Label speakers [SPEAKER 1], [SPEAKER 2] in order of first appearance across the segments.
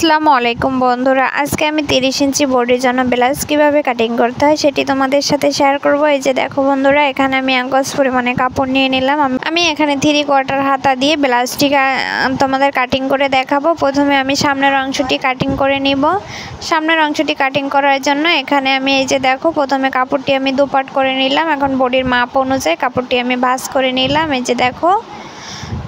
[SPEAKER 1] আসসালামু আলাইকুম বন্ধুরা, আজকে আমি 30 ইঞ্চি বোর্ডের জন্য ব্লাউজ কিভাবে কাটিং করতে হয় সেটি তোমাদের সাথে শেয়ার করব। এই যে দেখো বন্ধুরা, এখানে আমি 1 গজ পরিমাণে কাপড় নিয়ে নিলাম। আমি এখানে 3/4 হাতা দিয়ে ব্লাউজটি তোমাদের কাটিং করে দেখাবো। প্রথমে আমি সামনের অংশটি কাটিং করে নিব। সামনের অংশটি কাটিং করার জন্য এখানে আমি এই যে দেখো, প্রথমে কাপড়টি আমি দুপাট করে নিলাম। এখন বডির মাপ অনুযায়ী কাপড়টি আমি ভাঁজ করে নিলাম। এই যে দেখো,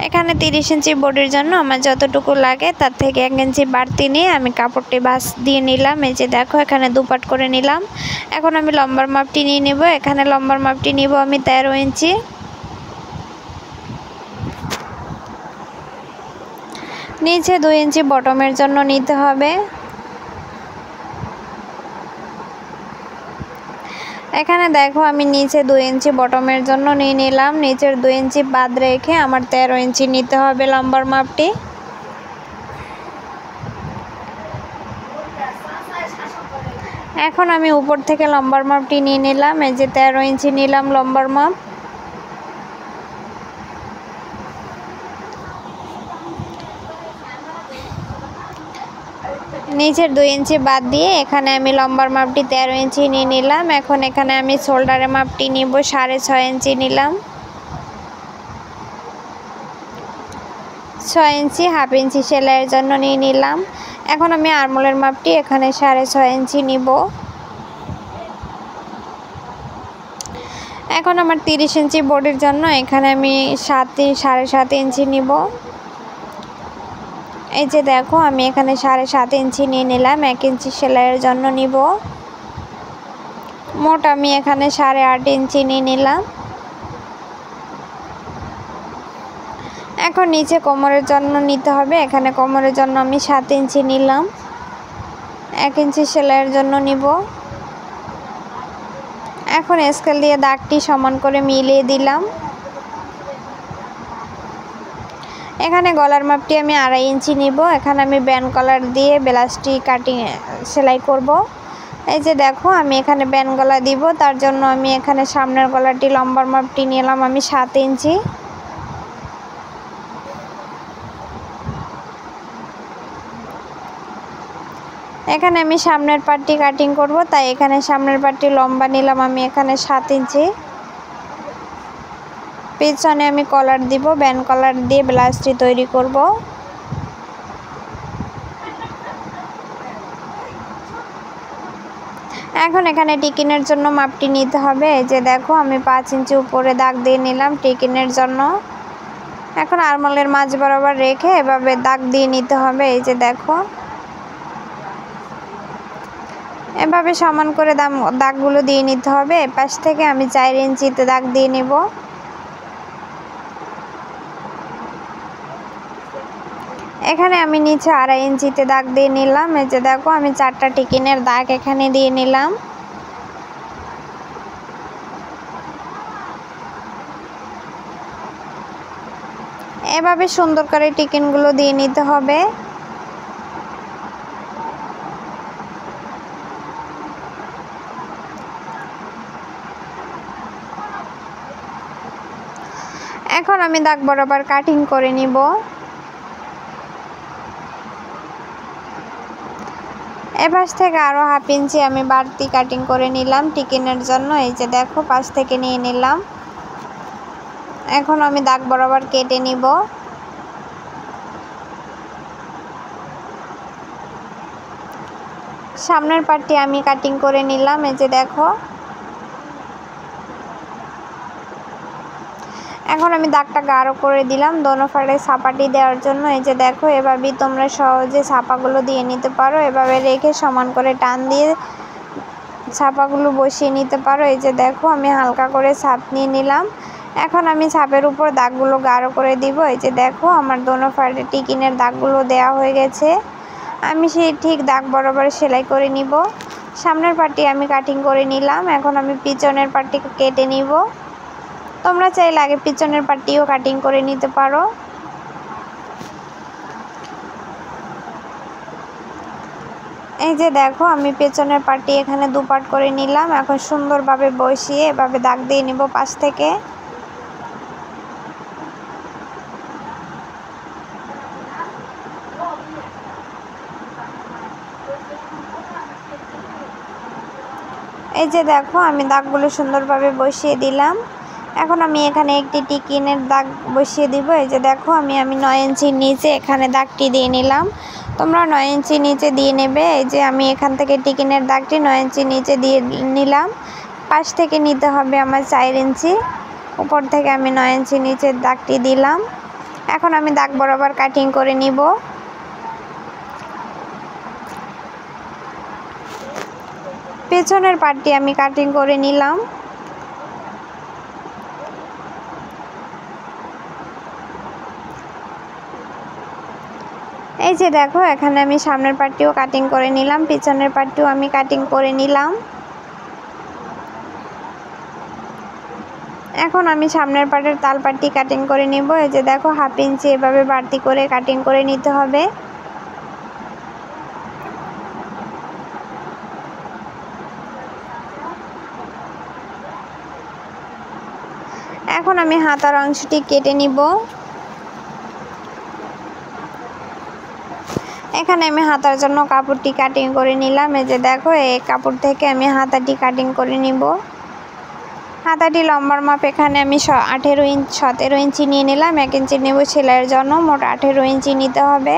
[SPEAKER 1] এখানে 30 ইঞ্চি বডির জন্য আমার যতটুকু লাগে তার থেকে 1 ইঞ্চি বাড়তি নিয়ে আমি কাপড়টি ভাঁজ দিয়ে নিলাম। এই যে দেখো, এখানে দুপাট করে নিলাম। এখন আমি লম্বার মাপটি নিয়ে নেব। এখানে লম্বার মাপটি নিব আমি 13 ইঞ্চি। নিচে 2 ইঞ্চি বটমের জন্য নিতে হবে। এখানে দেখো, আমি নিচে 2 ইঞ্চি বটমের জন্য নিয়ে নিলাম। নিচের 2 ইঞ্চি বাদ রেখে আমার 13 ইঞ্চি নিতে হবে লম্বার মাপটি। এখন আমি উপর থেকে লম্বার মাপটি নিয়ে নিলাম। এই যে 13 ইঞ্চি নিলাম লম্বার মাপ। নিচের 2 ইঞ্চি বাদ দিয়ে এখানে আমি লম্বার মাপটি 13 ইঞ্চি নিয়ে নিলাম। এখন এখানে আমি শোল্ডারের মাপটি নিব, 6.5 ইঞ্চি নিলাম। 6 ইঞ্চি হাফ ইঞ্চি সেলাইয়ের জন্য নিয়ে নিলাম। এখন আমি আরমোলের মাপটি এখানে 6.5 ইঞ্চি নিব। এখন আমার 30 ইঞ্চি বডির জন্য এখানে আমি 7.5 ইঞ্চি নিব। এই যে দেখো, আমি এখানে 7.5 ইঞ্চি নিয়ে নিলাম। 1 ইঞ্চি সেলাইয়ের জন্য নিব। মোট আমি এখানে 8.5 ইঞ্চি নিয়ে নিলাম। এখন নিচে কোমরের জন্য নিতে হবে। এখানে কোমরের জন্য আমি 7 ইঞ্চি নিলাম। 1 ইঞ্চি সেলাইয়ের জন্য নিব। এখন স্কেল দিয়ে দাগটি সমান করে মিলিয়ে দিলাম। এখানে গলার মাপটি আমি 2.5 ইঞ্চি নিব। এখানে আমি ব্যান্ড কলার দিয়ে ব্লাউজটি সেলাই করব। এই যে দেখো, আমি এখানে ব্যান্ড গলা দিব। তার জন্য আমি এখানে সামনের গলাটি লম্বার মাপটি নিলাম আমি 7 ইঞ্চি। এখানে আমি সামনের পাটটি কাটিং করব, তাই এখানে সামনের পাটটি লম্বা নিলাম আমি এখানে 7 ইঞ্চি। পিছনে আমি কলার দিব, ব্যান্ড কলার দিয়ে ব্লাউজটি তৈরি করব। এখন এখানে টিকিনের জন্য মাপটি নিতে হবে। এই যে দেখো, আমি 5 ইঞ্চি উপরে দাগ দিয়ে নিলাম টিকিনের জন্য। এখন আরমোলের মাঝ বরাবর রেখে এভাবে দাগ দিয়ে নিতে হবে। এই যে দেখো, এভাবে সমান করে দাগগুলো দিয়ে নিতে হবে। পাশ থেকে আমি 4 ইঞ্চিতে দাগ দিয়ে নিব। এখানে আমি নিচে 2.5 ইঞ্চিতে দাগ দিয়ে নিলাম। এই যে দেখো, আমি 4টা টিকিনের দাগ এখানে দিয়ে নিলাম। এভাবে সুন্দর করে টিকিনগুলো দিয়ে নিতে হবে। এখন আমি দাগ বরাবর কাটিং করে নিব। এপাশ থেকে আরও হাফ ইঞ্চি আমি বাড়তি কাটিং করে নিলাম টিকিনের জন্য। এই যে দেখো, পাশ থেকে নিয়ে নিলাম। এখন আমি দাগ বরাবর কেটে নিব। সামনের পাটটি আমি কাটিং করে নিলাম। এই যে দেখো, এখন আমি দাগটা গাঢ় করে দিলাম দোনো ফাড়ে ছাপাটি দেওয়ার জন্য। এই যে দেখো, এভাবেই তোমরা সহজে ছাপাগুলো দিয়ে নিতে পারো। এভাবে রেখে সমান করে টান দিয়ে ছাপাগুলো বসিয়ে নিতে পারো। এই যে দেখো, আমি হালকা করে ছাপ নিয়ে নিলাম। এখন আমি ছাপের উপর দাগগুলো গাঢ় করে দিব। এই যে দেখো, আমার দোনো ফাড়ে টিকিনের দাগগুলো দেওয়া হয়ে গেছে। আমি সেই ঠিক দাগ বরাবর সেলাই করে নিব। সামনের পাটটি আমি কাটিং করে নিলাম। এখন আমি পিছনের পাটটি কেটে নিব। তোমরা চাইলে আগে পিছনের পাটটিও কাটিং করে নিতে পারো। এই যে দেখো, আমি পেছনের পাটটি এখানে দুপাট করে নিলাম। এখন সুন্দরভাবে বসিয়ে এভাবে দাগ দিয়ে নিব পাশ থেকে। এই যে দেখো আমি দাগগুলো সুন্দরভাবে বসিয়ে দিলাম। এখন আমি এখানে একটি টিকিনের দাগ বসিয়ে দিব। এই যে দেখো আমি 9 ইঞ্চির নিচে এখানে দাগটি দিয়ে নিলাম। তোমরা 9 ইঞ্চি নিচে দিয়ে নেবে। এই যে আমি এখান থেকে টিকিনের দাগটি 9 ইঞ্চি নিচে দিয়ে নিলাম। পাশ থেকে নিতে হবে আমার 4 ইঞ্চি। উপর থেকে আমি 9 ইঞ্চি নিচে দাগটি দিলাম। এখন আমি দাগ বরাবর কাটিং করে নিব। পেছনের পার্টটি আমি কাটিং করে নিলাম। এই যে দেখো এখানে আমি সামনের পার্টটিও কাটিং করে নিলাম, পিছনের পার্টটিও আমি কাটিং করে নিলাম। এখন আমি সামনের পার্টের তাল পাটটি কাটিং করে নিব। এই যে দেখো 1/2 ইঞ্চি এভাবে বাড়তি করে কাটিং করে নিতে হবে। এখন আমি হাতার অংশটি কেটে নিব। এখানে আমি হাতার জন্য কাপড়টি কাটিং করে নিলাম। এই যে দেখো এই কাপড় থেকে আমি হাতাটি কাটিং করে নিব। হাতাটি লম্বার মাপ এখানে আমি 17 ইঞ্চি নিয়ে নিলাম। 1 ইঞ্চি নেব সেলাইয়ের জন্য, মোট 18 ইঞ্চি নিতে হবে।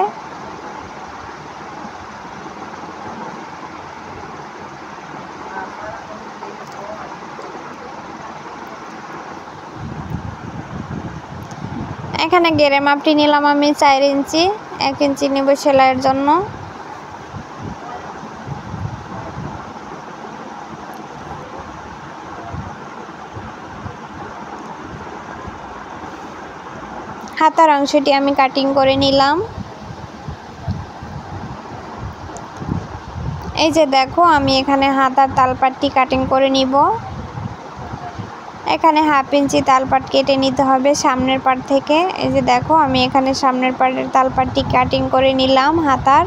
[SPEAKER 1] এখানে গেরের মাপটি নিলাম আমি 4 ইঞ্চি, 1 ইঞ্চি নেব সেলাইয়ের জন্য। হাতার অংশটি আমি কাটিং করে নিলাম। এই যে দেখো আমি এখানে হাতার তালপাটটি কাটিং করে নিব। এখানে 1/2 ইঞ্চি তালপাট কেটে নিতে হবে সামনের পাট থেকে। এই যে দেখো আমি এখানে সামনের পাটের তালপাটটি কাটিং করে নিলাম হাতার।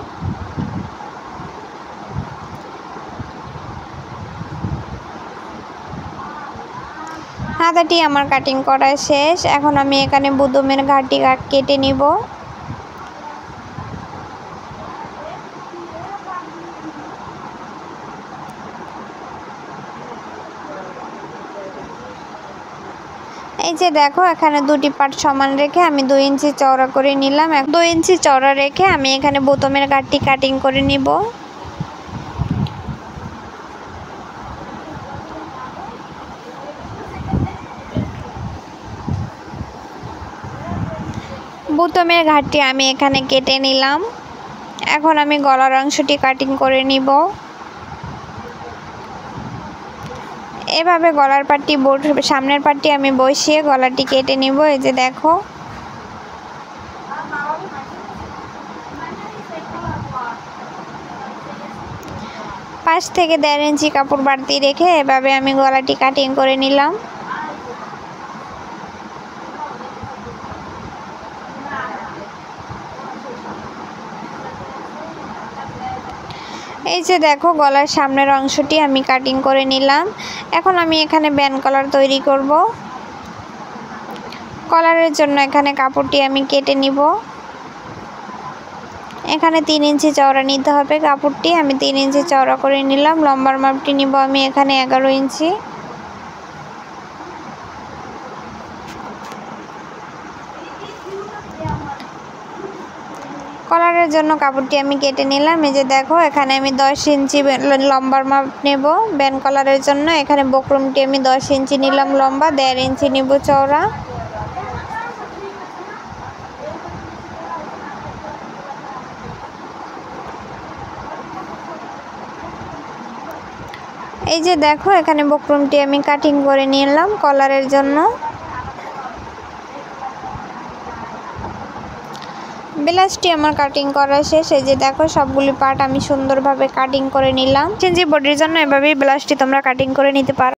[SPEAKER 1] হাতাটি আমার কাটিং করা শেষ। এখন আমি এখানে বুদুমের ঘাটটি কেটে নিব। এই যে দেখো এখানে দুটি পাট সমান রেখে আমি 2 ইঞ্চি চওড়া করে নিলাম। 2 ইঞ্চি চওড়া রেখে আমি এখানে বোতামের ঘাটটি কাটিং করে নিব। বোতামের ঘাটটি আমি এখানে কেটে নিলাম। এখন আমি গলার অংশটি কাটিং করে নিব। এভাবে গলার পাটটি সামনের পাটটি আমি বসিয়ে গলাটি কেটে নিব। এই যে দেখো পাশ থেকে 1.5 ইঞ্চি কাপড় বাড়তি রেখে এভাবে আমি গলাটি কাটিং করে নিলাম। এই যে দেখো গলার সামনের অংশটি আমি কাটিং করে নিলাম। এখন আমি এখানে ব্যান কলার তৈরি করব। কলারের জন্য এখানে কাপড়টি আমি কেটে নিব। এখানে 3 ইঞ্চি চওড়া নিতে হবে কাপড়টি। আমি 3 ইঞ্চি চওড়া করে নিলাম। লম্বার মাপটি নিব আমি এখানে 11 ইঞ্চি। কলারের জন্য কাপড়টি আমি কেটে নিলাম। এই যে দেখো এখানে আমি 10 ইঞ্চি লম্বার মাপ নেব ব্যান কলারের জন্য। এখানে বক্রমটি আমি 10 ইঞ্চি নিলাম লম্বা, 1.5 ইঞ্চি নিব চওড়া। এই যে দেখো এখানে বক্রমটি আমি কাটিং করে নিলাম কলারের জন্য। ব্লাউজটি আমার কাটিং করা শেষ। এই যে দেখো সবগুলি পার্ট আমি সুন্দরভাবে কাটিং করে নিলাম। চেঞ্জি বডির জন্য এভাবেই ব্লাউজটি তোমরা কাটিং করে নিতে পারো।